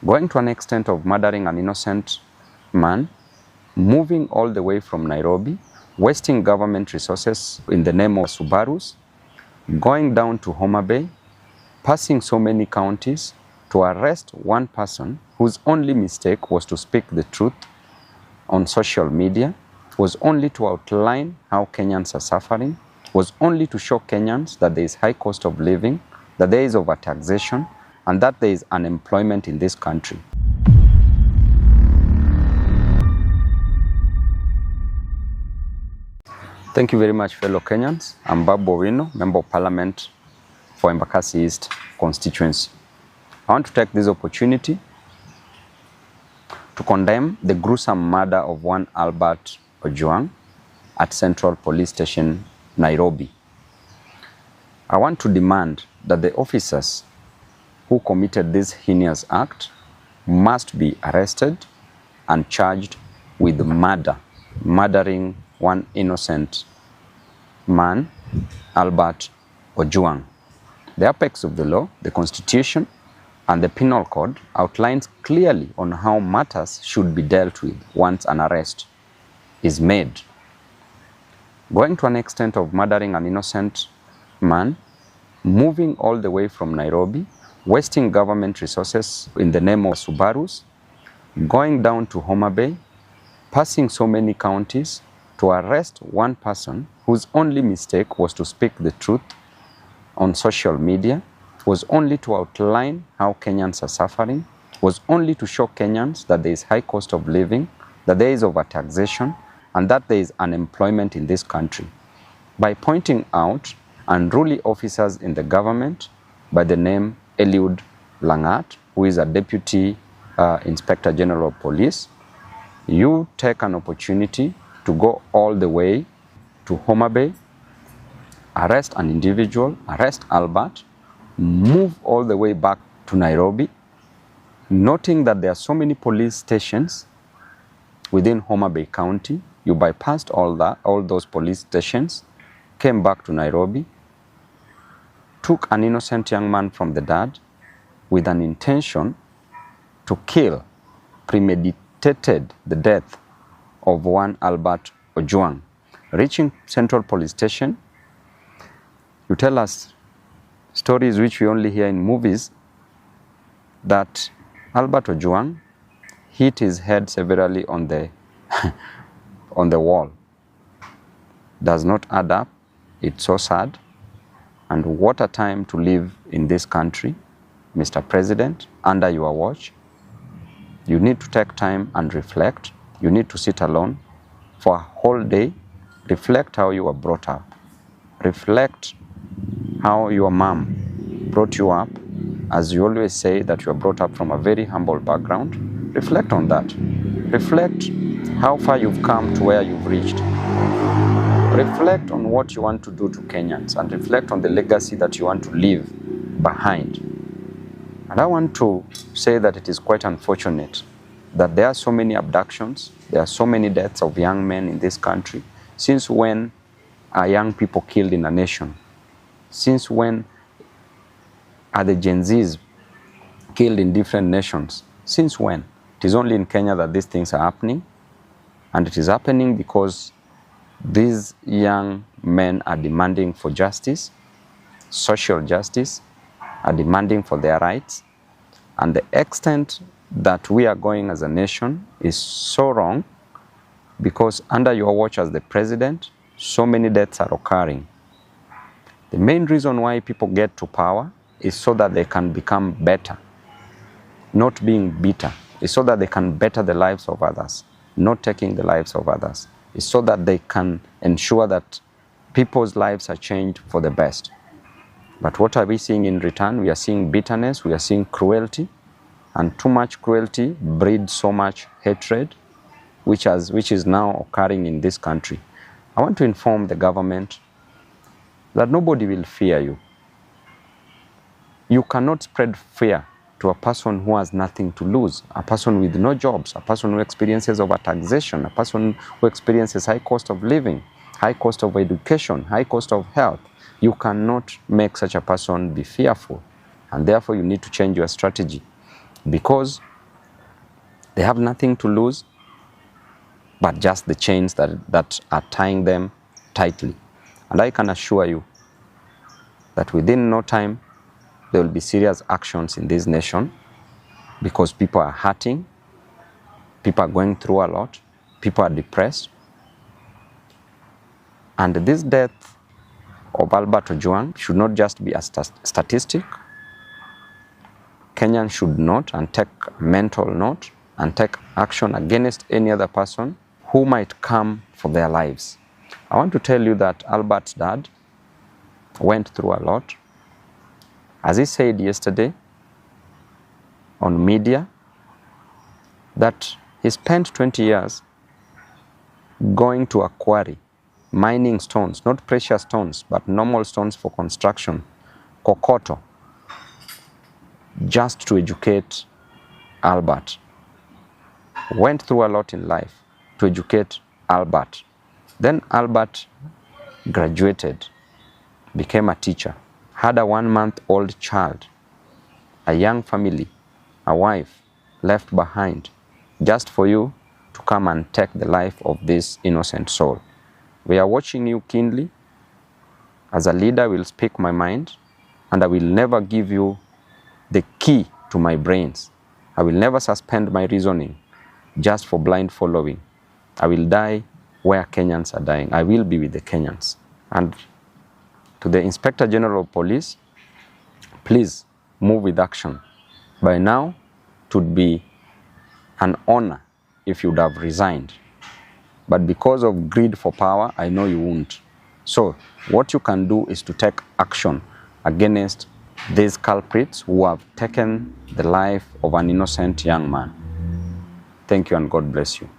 going to an extent of murdering an innocent man, moving all the way from Nairobi, wasting government resources in the name of Subarus, going down to Homa Bay, passing so many counties to arrest one person whose only mistake was to speak the truth on social media, was only to outline how Kenyans are suffering, was only to show Kenyans that there is high cost of living, that there is overtaxation, and that there is unemployment in this country. Thank you very much, fellow Kenyans. I'm Babu Owino, Member of Parliament for Embakasi East constituency. I want to take this opportunity to condemn the gruesome murder of one Albert Ojwang at Central Police Station, Nairobi. I want to demand that the officers who committed this heinous act must be arrested and charged with murdering one innocent man, Albert Ojwang. The apex of the law, the Constitution, and the Penal Code outlines clearly on how matters should be dealt with once an arrest is made. Going to an extent of murdering an innocent man, moving all the way from Nairobi, wasting government resources in the name of Subarus, going down to Homa Bay, passing so many counties to arrest one person whose only mistake was to speak the truth on social media, was only to outline how Kenyans are suffering, was only to show Kenyans that there is high cost of living, that there is overtaxation, and that there is unemployment in this country. By pointing out unruly officers in the government by the name Eliud Langat, who is a Deputy Inspector General of Police, you take an opportunity to go all the way to Homa Bay, arrest an individual, arrest Albert, move all the way back to Nairobi, noting that there are so many police stations within Homa Bay County. You bypassed all those police stations, came back to Nairobi, took an innocent young man from the dad with an intention to kill, premeditated the death of one Albert Ojwang. Reaching Central Police Station, you tell us stories which we only hear in movies, that Albert Ojwang hit his head severely on the on the wall. Does not add up. It's so sad. And what a time to live in this country, Mr. President, under your watch. You need to take time and reflect. You need to sit alone for a whole day. Reflect how you were brought up. Reflect how your mom brought you up. As you always say that you are brought up from a very humble background. Reflect on that. Reflect how far you've come to where you've reached. Reflect on what you want to do to Kenyans and reflect on the legacy that you want to leave behind. And I want to say that it is quite unfortunate that there are so many abductions, there are so many deaths of young men in this country. Since when are young people killed in a nation? Since when are the Gen Zs killed in different nations? Since when? It is only in Kenya that these things are happening, and it is happening because these young men are demanding for justice, social justice, are demanding for their rights, and the extent that we are going as a nation is so wrong because under your watch as the president, so many deaths are occurring. The main reason why people get to power is so that they can become better, not being bitter. It's so that they can better the lives of others, not taking the lives of others. It's so that they can ensure that people's lives are changed for the best. But what are we seeing in return? We are seeing bitterness, we are seeing cruelty, and too much cruelty breeds so much hatred, which is now occurring in this country. I want to inform the government that nobody will fear you. You cannot spread fear to a person who has nothing to lose, a person with no jobs, a person who experiences overtaxation, a person who experiences high cost of living, high cost of education, high cost of health. You cannot make such a person be fearful, and therefore you need to change your strategy. because they have nothing to lose but just the chains that are tying them tightly. And I can assure you that within no time, there will be serious actions in this nation, because people are hurting, people are going through a lot, people are depressed. And this death of Albert Ojwang should not just be a statistic. Kenyans should note and take mental note and take action against any other person who might come for their lives. I want to tell you that Albert's dad went through a lot. As he said yesterday on media, that he spent 20 years going to a quarry, mining stones, not precious stones, but normal stones for construction, kokoto, just to educate Albert. Went through a lot in life to educate Albert. Then Albert graduated, became a teacher, had a 1-month-old child, a young family, a wife left behind, just for you to come and take the life of this innocent soul. We are watching you keenly. As a leader, I will speak my mind, and I will never give you the key to my brains. I will never suspend my reasoning just for blind following. I will die where Kenyans are dying. I will be with the Kenyans. And to the Inspector General of Police, please move with action. By now, it would be an honor if you would have resigned. But because of greed for power, I know you won't. So what you can do is to take action against these culprits who have taken the life of an innocent young man. Thank you and God bless you.